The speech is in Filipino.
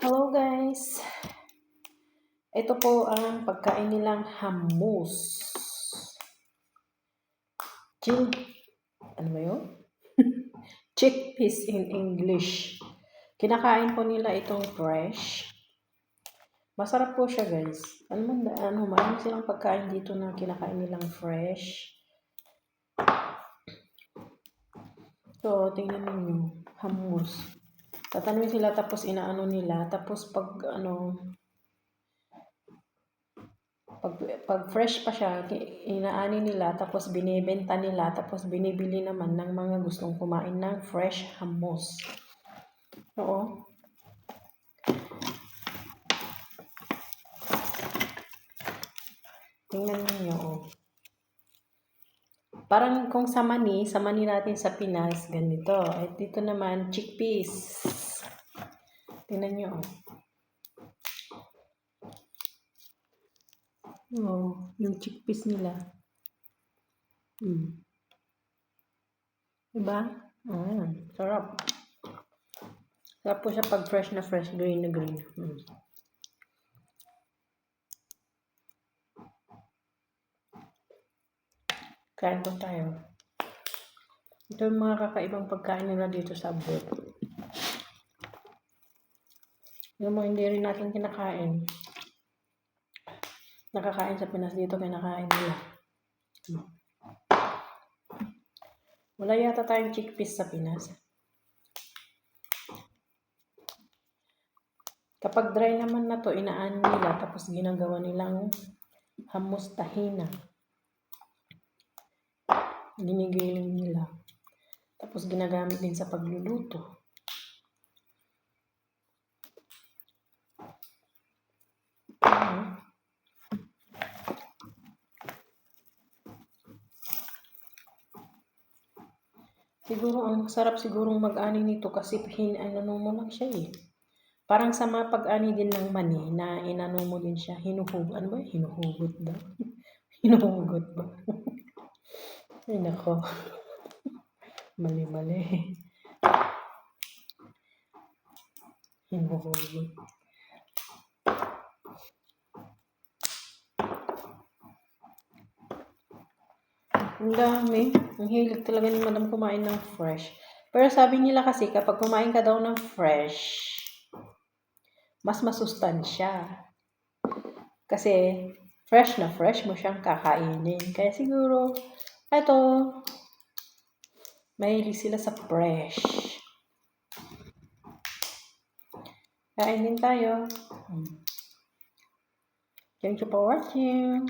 Hello guys! Ito po ang pagkain nilang hummus. Ano ba yun? Chickpeas in English. Kinakain po nila itong fresh. Masarap po siya guys. Marami silang pagkain dito na kinakain nilang fresh. So, tingnan ninyo. Hummus. Tatanuin sila tapos inaano nila. Tapos pag fresh pa siya, inaani nila, tapos binibenta nila, tapos binibili naman ng mga gustong kumain ng fresh hummus. Oo. Tingnan niyo, oh. Parang kung sa mani natin sa Pinas, ganito. At dito naman, chickpeas. Tingnan niyo, oh. Oh, yung chickpeas nila. Diba? Sarap. Sarap po siya pag fresh na fresh, green na green. Kain po tayo. Ito yung mga kakaibang pagkain nila dito sa abroad. Yung mga hindi rin natin kinakain. Nakakain sa Pinas dito, kinakain nila. Wala yata tayong chickpeas sa Pinas. Kapag dry naman na to, inaan nila, tapos ginagawa nilang hummus tahina. Ginigiling nila. Tapos ginagamit din sa pagluluto. Siguro ang sarap sigurong mag-ani nito kasi mo lang siya eh. Parang sa mga pag-ani din ng mani na inano mo din siya, hinuhugot. Ano ba? Hinuhugot ba? Hinuhugot ba? Ay nako. Mali-mali. Hinuhugot. Ang dami. Ang hilig talaga ni Madam kumain ng fresh. Pero sabi nila kasi kapag kumain ka daw ng fresh, mas masustansya. Kasi fresh mo siyang kakainin. Kaya siguro, eto, mahilig sila sa fresh. Kain din tayo. Thank you for watching.